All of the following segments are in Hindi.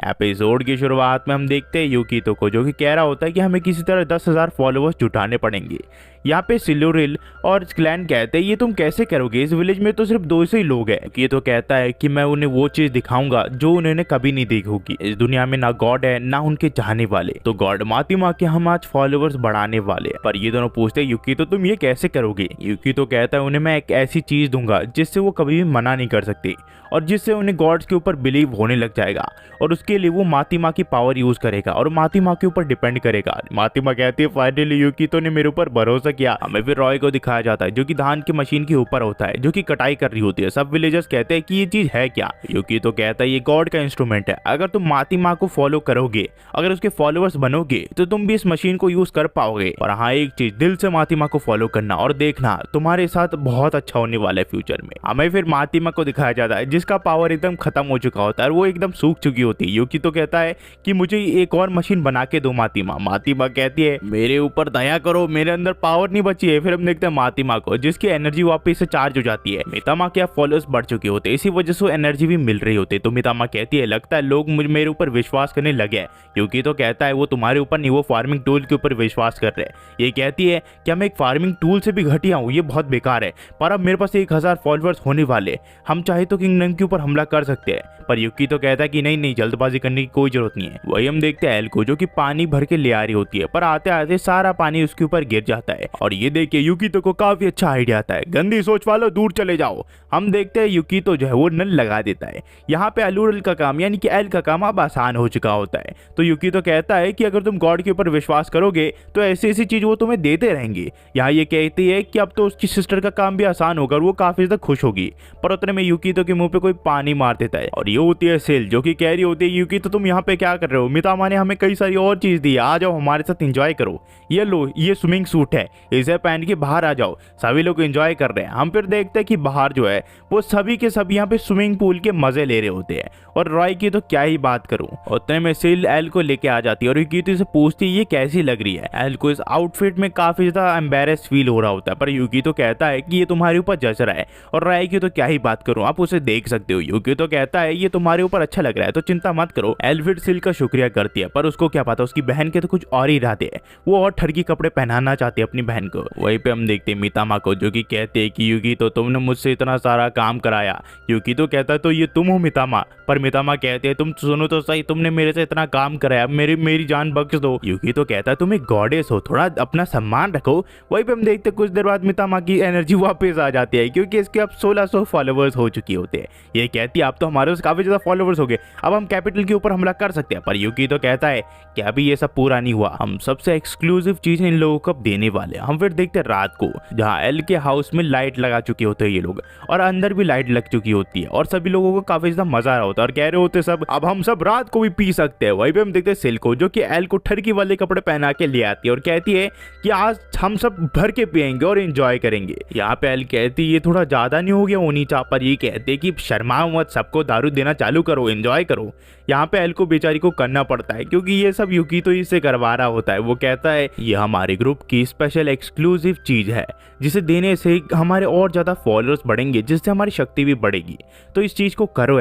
एपिसोड की शुरुआत में हम देखते हैं यूकितो को, जो कि कह रहा होता है कि हमें किसी तरह 10,000 फॉलोअर्स जुटाने पड़ेंगे। यहाँ पे सिल्वरिल और क्लैन कहते हैं ये तुम कैसे करोगे, इस विलेज में तो सिर्फ 200 ही लोग हैं। ये तो कहता है कि मैं उन्हें वो चीज दिखाऊंगा जो उन्होंने कभी नहीं देखी होगी। इस दुनिया में ना गॉड है ना उनके चाहने वाले, तो गॉड मातिमा के हम आज फॉलोअर्स बढ़ाने वाले हैं। पर ये दोनों पूछते हैं यूकितो तुम ये कैसे करोगे। यूकितो कहता है उन्हें मैं एक ऐसी चीज दूंगा जिससे वो कभी भी मना नहीं कर सकते और जिससे उन्हें गॉड्स के ऊपर बिलीव होने लग जाएगा, और उसके लिए वो मातिमा की पावर यूज करेगा और मातिमा के ऊपर डिपेंड करेगा। मातिमा कहती है फाइनली यूकितो ने मेरे ऊपर भरोसा किया। हमें फिर रॉय को दिखाया जाता है जो कि धान की मशीन के ऊपर होता है, जो कि कटाई कर रही होती है। सब विलेजर्स कहते हैं कि ये चीज है क्या। यूकितो कहता है ये गॉड का इंस्ट्रूमेंट है, अगर तुम मातिमा को फॉलो करोगे, अगर उसके फॉलोअर्स बनोगे तो तुम भी इस मशीन को यूज कर पाओगे। और हाँ एक चीज, दिल से मातिमा को फॉलो करना और देखना तुम्हारे साथ बहुत अच्छा होने वाला है फ्यूचर में। हमें फिर मातिमा को दिखाया जाता है जिसका पावर एकदम खत्म हो चुका होता है और वो एकदम सूख चुकी होती है। यूकितो कहता है कि मुझे एक और मशीन बना के दो मातिमा। मातिमा कहती है मेरे ऊपर दया करो, मेरे अंदर पावर नहीं बची है। फिर हम देखते हैं मातिमा को जिसकी एनर्जी वापस से चार्ज हो जाती है। मितामा के फॉलोअर्स बढ़ चुके होते हैं, इसी वजह से एनर्जी भी मिल रही होती है। तो मितामा कहती है लगता है लोग मेरे ऊपर विश्वास करने लगे हैं। यूकितो कहता है वो तुम्हारे ऊपर नहीं, वो फार्मिंग टूल के ऊपर विश्वास कर रहे हैं। ये कहती है कि मैं एक फार्मिंग टूल से भी घटिया हूँ, ये बहुत बेकार है, पर अब मेरे पास 1000 फॉलोअर्स होने वाले, हम चाहे तो किंगडम के ऊपर हमला कर सकते हैं। पर यूकितो कहता है कि नहीं जल्दबाजी करने की कोई जरूरत नहीं है। वही हम देखते हैं एल को जो कि पानी भर के ले आ रही होती है, पर आते आते सारा पानी उसके ऊपर गिर जाता है। और ये देख के यूकितो को काफी अच्छा आइडिया आता है, गंदी सोच वालों दूर चले जाओ। हम देखते हैं यूकितो जो है वो नल लगा देता है। यहाँ पे अलूरल का काम यानी कि एल का काम अब आसान हो चुका होता है। तो यूकितो कहता है कि अगर तुम गॉड के ऊपर विश्वास करोगे तो ऐसी ऐसी चीज वो तुम्हें देते रहेंगे। यहाँ ये कहती है कि अब तो उसकी सिस्टर का काम भी आसान होगा और वो काफी ज्यादा खुश होगी। पर उतने में यूकितो के मुंह पे कोई पानी मार देता है और ये होती है सेल जो कि कह रही होती है यूकितो तुम यहाँ पे क्या कर रहे हो, मितामा ने हमें कई सारी और चीज दी है, आ जाओ हमारे साथ एंजॉय करो। ये लो ये स्विमिंग सूट है, इसे पहन के बाहर आ जाओ। सभी लोग एंजॉय कर रहे हैं। हम फिर देखते हैं कि बाहर जो है वो सभी के सभी यहाँ पे स्विमिंग पूल के मजे ले रहे होते हैं। और रॉय की तो क्या ही बात करूं। उतने में सिल एल को लेके आ जाती है और यूकितो से पूछती है ये कैसी लग रही है। एल को इस आउटफिट में काफी ज्यादा एम्बेरेस फील हो रहा होता है, पर यूकितो कहता है कि ये तुम्हारे ऊपर जच रहा है। और रॉय की तो क्या ही बात करूं, आप उसे देख सकते हो। यूकितो कहता है ये तुम्हारे ऊपर अच्छा लग रहा है तो चिंता मत करो। एल फिर सिल का शुक्रिया करती है, पर उसको क्या पता उसकी बहन के तो कुछ और ही इरादे है, वो और ठरकी कपड़े पहनाना चाहती है अपनी बहन को। वहीं पे हम देखते हैं मितामा को जो कि कहते हैं कि यूकितो तुमने मुझसे इतना सारा काम कराया। यूकितो कहता है तो ये तुम हो मितामा। पर मितामा कहते हैं तुम सुनो तो सही, तुमने मेरे से इतना काम कराया, मेरी जान बख्श दो। यूकितो कहता है तुम एक गॉडेस हो, थोड़ा अपना सम्मान रखो। वहीं पे हम देखते हैं कुछ देर बाद मितामा की एनर्जी वापस आ जाती है क्योंकि इसके अब 1600 फॉलोअर्स हो चुके होते हैं। ये कहती है अब तो हमारे काफी ज्यादा फॉलोअर्स हो गए, अब हम कैपिटल के ऊपर हमला कर सकते हैं। पर यूकितो कहता है कि अभी ये सब पूरा नहीं हुआ, हम सबसे एक्सक्लूसिव चीजें इन लोगों को अब देने वाले हैं। हम फिर देखते हैं रात को जहाँ एल के हाउस में लाइट लगा चुके होते हैं ये लोग, और अंदर भी लाइट लग चुकी होती है और सभी लोगों को काफी ज्यादा मजा आ रहा होता है और कह रहे होते सब अब हम सब रात को भी पी सकते हैं। वहीं पे हम देखते हैं सिल को जो कि एल को ठरकी वाले कपड़े पहना के ले आती है और कहती है कि आज हम सब भर के पियेंगे और एंजॉय करेंगे। यहाँ पे एल कहती है ये थोड़ा ज्यादा नहीं हो गया ओनीचा, पर ये कहते हैं कि शर्माओ मत, सबको दारू देना चालू करो, एंजॉय करो। यहाँ पे एल को बेचारी को करना पड़ता है क्योंकि ये सब यूकितो ही से करवा रहा होता है। वो कहता है ये हमारे ग्रुप की स्पेशल एक्सक्लूसिव चीज है जिसे देने से हमारे और ज्यादा फॉलोअर्स बढ़ेंगे, जिससे हमारी शक्ति भी बढ़ेगी, तो इस चीज को करो।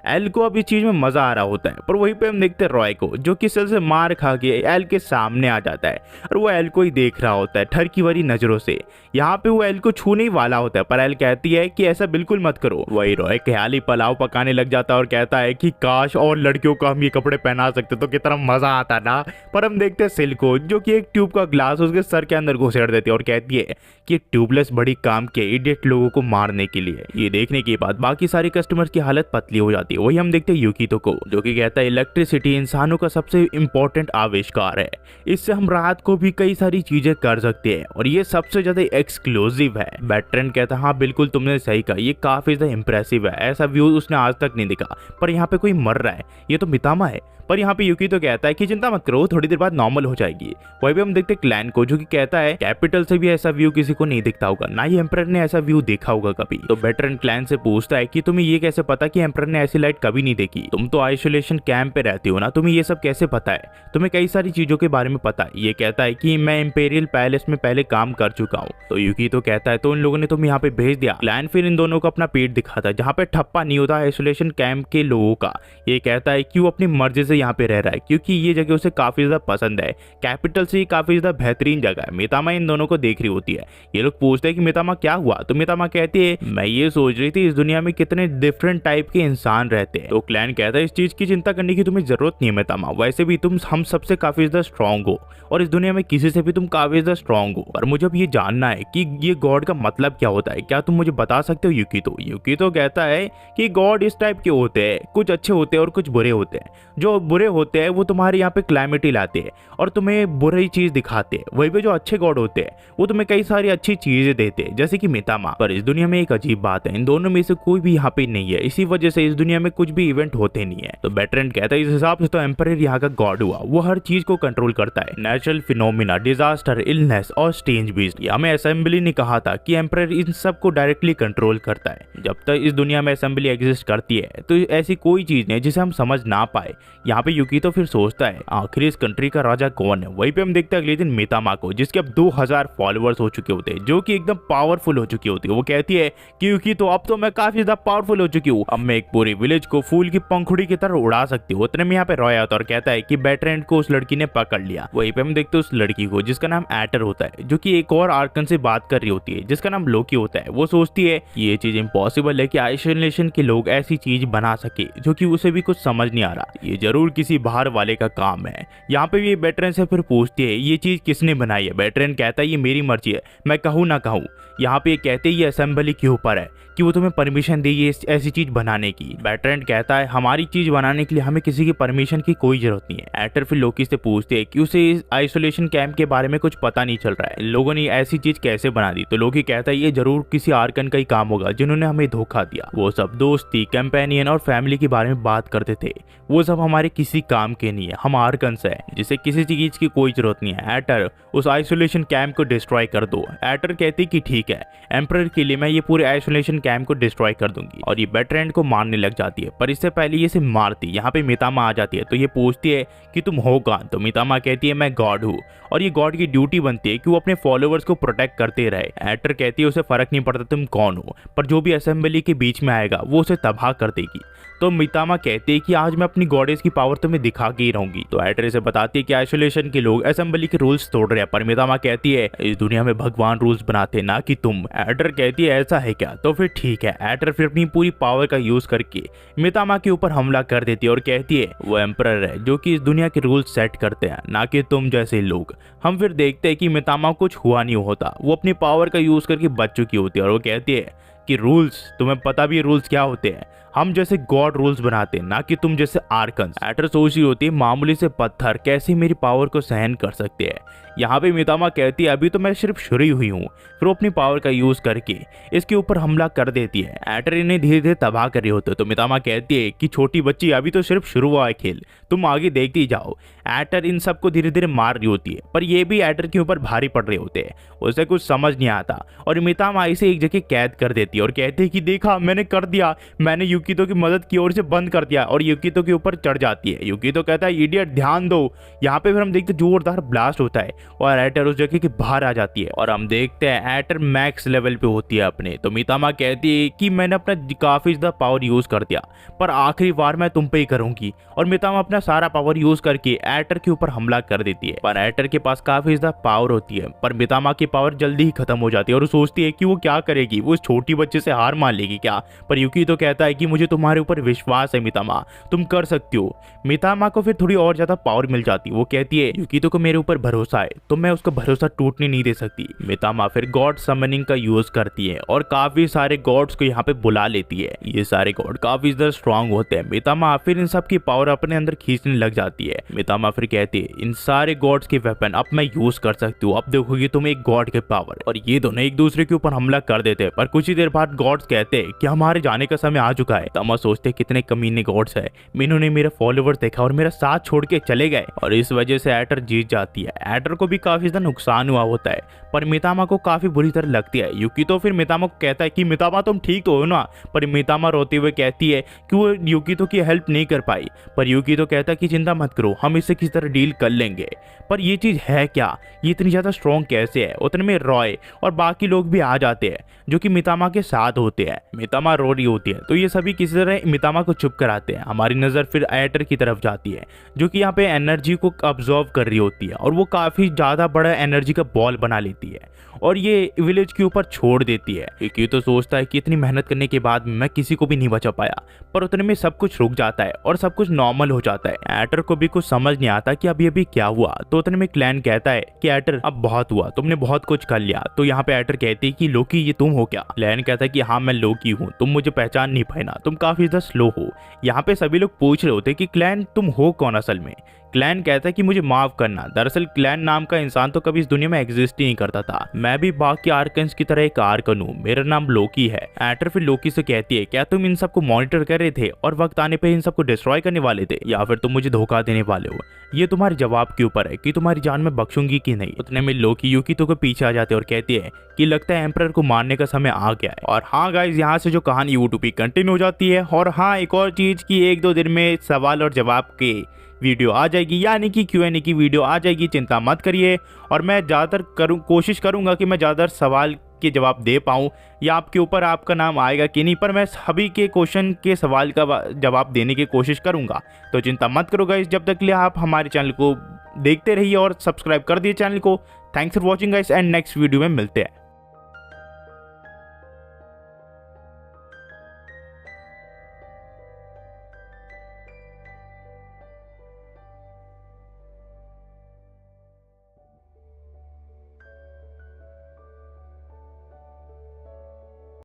एल को अब इस चीज में मजा आ रहा होता है। पर वहीं पे हम देखते हैं रॉय को जो कि सेल से मार खा के एल के सामने आ जाता है और वो एल को ही देख रहा होता है ठरकी वाली नजरों से। यहाँ पे वो एल को छूने ही वाला होता है पर एल कहती है कि ऐसा बिल्कुल मत करो। वही रॉय ख्याली पुलाव पकाने लग जाता है और कहता है कि काश और लड़कियों को हम ये कपड़े पहना सकते तो कितना मजा आता ना। पर हम देखते हैं सिल को जो कि एक ट्यूब का ग्लास उसके सर के अंदर घुसेड़ देती है और कहती है कि ट्यूबलेस बड़ी काम के इडियट लोगों को मारने के लिए। ये देखने के बाद बाकी सारे कस्टमर्स की हालत पतली हो जाती है। वही हम देखते हैं यूकितो को जो कि कहता है इलेक्ट्रिसिटी इंसानों का सबसे इम्पोर्टेंट आविष्कार है, इससे हम रात को भी कई सारी चीजें कर सकते हैं और ये सबसे ज्यादा एक्सक्लूसिव है। बैटरन कहता है हाँ बिल्कुल तुमने सही कहा, ये काफी ज्यादा इंप्रेसिव है, ऐसा व्यू उसने आज तक नहीं दिखा। पर यहाँ पे कोई मर रहा है, ये तो मितामा है। पर यहाँ पे यूकितो कहता है कि चिंता मत करो, थोड़ी देर बाद नॉर्मल हो जाएगी। वहीं पे हम देखते हैं क्लैन को जो कि कहता है कैपिटल से भी ऐसा व्यू किसी को नहीं दिखता होगा, ना ही एम्परर ने ऐसा व्यू देखा होगा कभी। तो वेटरन क्लैन से पूछता है कि तुम्हें ये कैसे पता कि एम्परर ने ऐसी लाइट कभी नहीं देखी, तुम तो आइसोलेशन कैंप पे रहती हो ना, तुम्हें ये सब कैसे पता है, तुम्हें कई सारी चीजों के बारे में पता है। ये कहता है कि मैं इंपेरियल पैलेस में पहले काम कर चुका हूँ। तो यूकी तो कहता है तो इन लोगों ने तुम यहाँ पे भेज दिया। क्लैन फिर इन दोनों को अपना पेट दिखाता है जहाँ पे ठप्पा नहीं होता आइसोलेशन कैंप के लोगों का। ये कहता है कि वो अपनी मर्जी से यहाँ पे रह रहा है क्योंकि ये जगह उसे काफी ज्यादा पसंद है, कैपिटल से काफी ज्यादा बेहतरीन जगह है। मितामा इन दोनों को देख रही होती है। ये लोग पूछते हैं कि मितामा क्या हुआ, तो मितामा कहती है मैं ये सोच रही थी इस दुनिया में कितने डिफरेंट टाइप के इंसान रहते हैं। तो क्लैन कहता है इस चीज की चिंता करने की तुम्हें जरूरत नहीं है मितामा, वैसे भी तुम हम सबसे काफी ज्यादा स्ट्रांग हो और इस दुनिया में किसी से भी तुम काफी ज्यादा स्ट्रांग हो। पर मुझे अब ये जानना है कि ये गॉड का मतलब क्या होता है, क्या तुम मुझे बता सकते हो यूकी तो कहता है कि गॉड इस टाइप के होते हैं, कुछ अच्छे होते हैं और कुछ बुरे होते हैं। जो बुरे होते हैं वो तुम्हारे यहाँ पे क्लैमिटी लाते हैं और तुम्हें बुरी चीज दिखाते हैं, वही पे जो अच्छे गॉड होते हैं वो तुम्हें कई सारी अच्छी चीजें देते हैं जैसे कि मितामा। पर इस दुनिया में एक अजीब बात है, इन दोनों में से कोई भी यहाँ पे नहीं है, इसी वजह से इस दुनिया में कुछ भी इवेंट होते नहीं है। तो बेटरेंट कहता है इस हिसाब से तो एम्परर यहाँ का गॉड हुआ, वो हर चीज को कंट्रोल करता है, नेचुरल फिनोमिना, डिजास्टर, इलनेस और स्ट्रेंज बीस्ट। हमें असेंबली ने कहा था कि एम्परर इन सब को डायरेक्टली कंट्रोल करता है। जब तक इस दुनिया में असेंबली एग्जिस्ट करती है तो ऐसी कोई चीज नहीं जिसे हम समझ ना पाए। यहाँ पे यूकी तो फिर सोचता है आखिर इस कंट्री का राजा कौन है। वहीं पे हम देखते हैं अगले दिन मितामा को जिसके अब 2000 फॉलोअर्स हो चुके होते हैं, जो कि एकदम पावरफुल हो चुकी होती है। वो कहती है कि यूकी तो अब तो मैं काफी ज्यादा पावरफुल हो चुकी हूँ, अब मैं एक पूरे विलेज को फूल की पंखुड़ी की तरह उड़ा सकती हूँ। उतने में यहाँ पे रॉय आता और कहता है कि बेटरेंट को उस लड़की ने पकड़ लिया। वहीं पे हम देखते हैं उस लड़की को जिसका नाम एटर होता है, जो कि एक और आर्कन से बात कर रही होती है जिसका नाम लोकी होता है। वो सोचती है ये चीज इम्पॉसिबल है कि आइसोलेशन के लोग ऐसी चीज बना सके जो कि उसे भी कुछ समझ नहीं आ रहा, ये जरूर किसी बाहर वाले का काम है। यहाँ पे भी बेटरेंट से फिर पूछती है ये चीज किसने बनाई है। बेटरेंट कहता है ये मेरी मर्जी है, मैं कहूँ ना कहूँ। यहाँ पे कहते हैं ये असेंबली के ऊपर है कि वो तुम्हें परमिशन दे ये ऐसी चीज बनाने की। बेटरेंट कहता है हमारी चीज बनाने के लिए हमें किसी की परमिशन की कोई जरूरत नहीं है। एटर फिर लोकी से पूछते हैं कि उसे इस आइसोलेशन कैंप के बारे में कुछ पता नहीं चल रहा है, लोगों ने ऐसी चीज कैसे बना दी। तो लोकी कहता है ये जरूर किसी आर्कन का ही काम होगा जिन्होंने हमें धोखा दिया। वो सब दोस्ती, कंपेनियन और फैमिली के बारे में बात करते थे, वो सब हमारे किसी काम के नहीं है, हम आर्कन्स है जिसे किसी चीज की कोई जरूरत नहीं है। एटर उस आइसोलेशन कैंप को डिस्ट्रॉय कर दो। एटर कहती कि ठीक है, एम्परर के लिए मैं ये पूरे आइसोलेशन कैंप को डिस्ट्रॉय कर दूंगी और ये बेटरेंट को मारने लग जाती है। पर इससे पहले ये इसे मारती। यहाँ पे मितामा आ जाती है तो ये पूछती है कि तुम हो कौन। तो मितामा कहती है मैं गॉड हूँ और ये गॉड की ड्यूटी बनती है कि वो अपने फॉलोअर्स को प्रोटेक्ट करते रहे। एटर कहती है उसे फर्क नहीं पड़ता तुम कौन हो, पर जो भी असेंबली के बीच में आएगा वो उसे तबाह कर देगी। तो मितामा कहते हैं कि आज मैं अपनी गॉडेस की पावर तुम्हें दिखा के ही रहूंगी। तो एटर से बताती है कि आइसोलेशन के लोग असेंबली के रूल्स तोड़ रहे हैं, पर मितामा कहती है इस दुनिया में भगवान रूल्स बनाते ना कि तुम। एटर कहती है ऐसा है क्या, तो फिर ठीक है। एटर फिर अपनी पूरी पावर का यूज करके मितामा के ऊपर हमला कर देती है और कहती है वो एम्परर है जो कि इस दुनिया के रूल्स सेट करते हैं, ना कि तुम जैसे लोग। हम फिर देखते हैं कि मितामा कुछ हुआ नहीं होता, वो अपनी पावर का यूज करके बच चुकी होती है और वो कहती है कि रूल्स, तुम्हें पता भी रूल्स क्या होते हैं, हम जैसे गॉड रूल्स बनाते हैं ना कि तुम जैसे आर्कन्स। एटर सोच रही होती है मामूली से पत्थर कैसे मेरी पावर को सहन कर सकते हैं। यहाँ पे मितामा कहती है अभी तो मैं सिर्फ शुरू हुई हूँ। फिर अपनी पावर का यूज करके इसके ऊपर हमला कर देती है। एटर इन्हें धीरे धीरे तबाह कर रही होती है। तो मितामा कहती है कि छोटी बच्ची अभी तो सिर्फ शुरू हुआ है खेल, तुम आगे देखती जाओ। एटर इन सबको धीरे धीरे मार रही होती है, पर ये भी एटर के ऊपर भारी पड़ रहे होते हैं, उसे कुछ समझ नहीं आता और मितामा इसे एक जगह कैद कर देती है और कहती है कि देखा मैंने कर दिया, मैंने यूकितो की मदद की और इसे बंद कर दिया। और यूकितो के ऊपर चढ़ जाती है। यूकितो कहता है इडियट ध्यान दो। यहाँ पे फिर हम देखते जोरदार ब्लास्ट होता है और एटर उस जगह के बाहर आ जाती है और हम देखते हैं एटर मैक्स लेवल पे होती है अपने। तो मितामा कहती है कि मैंने अपना काफी ज्यादा पावर यूज कर दिया, पर आखिरी बार मैं तुम पे ही करूंगी। और मितामा अपना सारा पावर यूज करके एटर के ऊपर हमला कर देती है। पर एटर के पास काफी ज्यादा पावर होती है, पर मितामा की पावर जल्दी ही खत्म हो जाती है और वो सोचती है कि वो क्या करेगी, वो उस छोटी बच्चे से हार मान लेगी क्या। पर यूकी तो कहता है कि मुझे तुम्हारे ऊपर विश्वास है मितामा, तुम कर सकती हो। मितामा को फिर थोड़ी और ज्यादा पावर मिल जाती है। वो कहती है यूकी को मेरे ऊपर भरोसा है, तो मैं उसका भरोसा टूटने नहीं दे सकती। मितामा फिर गॉड समनिंग का यूज करती है और काफी सारे गॉड्स को यहाँ पे बुला लेती है। ये सारे गॉड काफी ज्यादा स्ट्रांग होते हैं। मितामा फिर इन सब की पावर अपने अंदर खींचने लग जाती है। मितामा फिर कहती है इन सारे गॉड्स के वेपन अब मैं यूज कर सकती हूँ, अब देखोगी तुम एक गॉड के पावर। और ये दोनों एक दूसरे के ऊपर हमला कर देते हैं। पर कुछ ही देर बाद गॉड्स कहते हैं कि हमारे जाने का समय आ चुका है। तमा सोचते कितने कमीने गॉड्स है, इन्होंने मेरे फॉलोवर्स देखा और मेरा साथ छोड़ के चले गए और इस वजह से एटर जीत जाती है। एटर को को भी काफी ज्यादा नुकसान हुआ होता है, पर मितामा को काफी बुरी तरह लगती है यूकी। तो फिर मितामा को कहता है कि मितामा तुम ठीक तो हो ना, पर मितामा रोते हुए कहती है कि वो यूकी तो की हेल्प नहीं कर पाई। पर यूकी तो कहता है कि चिंता मत करो, हम इससे किसी तरह डील कर लेंगे। पर ये चीज है क्या, ये इतनी ज्यादा स्ट्रॉन्ग कैसे है? उतने में रॉय और बाकी लोग भी आ जाते हैं जो कि मितामा के साथ होते हैं। मितामा रो रही होती है तो ये सभी किसी तरह मितामा को चुप कराते हैं। हमारी नजर फिर एटर की तरफ जाती है जो कि यहाँ पे एनर्जी को ऑब्जर्व कर रही होती है और वो काफी ज्यादा बड़ा एनर्जी का बॉल बना लेती है और ये विलेज के ऊपर छोड़ देती है। क्योंकि तो सोचता है कि इतनी मेहनत करने के बाद मैं किसी को भी नहीं बचा पाया, पर उतने में सब कुछ रुक जाता है और सब कुछ नॉर्मल हो जाता है। एटर को भी कुछ समझ नहीं आता कि अभी अभी क्या हुआ। तो उतने में क्लैन कहता है कि एटर अब बहुत हुआ, तुमने बहुत कुछ कर लिया। तो यहाँ पे एटर कहती है कि लोकी ये तुम हो क्या? क्लैन कहता है कि हाँ मैं लोकी हूँ, तुम मुझे पहचान नहीं पाए ना, तुम काफी ज्यादा स्लो हो। यहाँ पे सभी लोग पूछ रहे होते कि क्लैन तुम हो कौन असल में? क्लैन कहता है कि मुझे माफ करना, दरअसल क्लैन नाम का इंसान तो कभी इस दुनिया में एग्जिस्ट ही नहीं करता था, मैं भी बाकी आर्कन्स की तरह एक आर्कन हूँ, मेरा नाम लोकी है। एटर फिर लोकी से कहती है क्या तुम इन सबको मॉनिटर कर रहे थे और वक्त आने पे इन सबको डिस्ट्रॉय करने वाले थे, या फिर तुम मुझे धोखा देने वाले हो? ये तुम्हारे जवाब के ऊपर है कि तुम्हारी जान में बख्शूंगी कि नहीं। उतने में लोकी यूकी तो को पीछे आ जाते और कहती है कि लगता है एम्परर को मारने का समय आ गया है। और हाँ गाइज, यहाँ से जो कहानी यूट्यूब पे कंटिन्यू हो जाती है। और हाँ एक और चीज की 1-2 दिन में सवाल और जवाब के वीडियो आ जाएगी, यानी कि Q&A की वीडियो आ जाएगी, चिंता मत करिए। और मैं ज़्यादातर कोशिश करूंगा कि मैं ज़्यादातर सवाल के जवाब दे पाऊँ, या आपके ऊपर आपका नाम आएगा कि नहीं, पर मैं सभी के क्वेश्चन के सवाल का जवाब देने की कोशिश करूंगा। तो चिंता मत करो गाइस, जब तक के लिए आप हमारे चैनल को देखते रहिए और सब्सक्राइब कर दिए चैनल को। Thanks for watching guys and next video में मिलते हैं।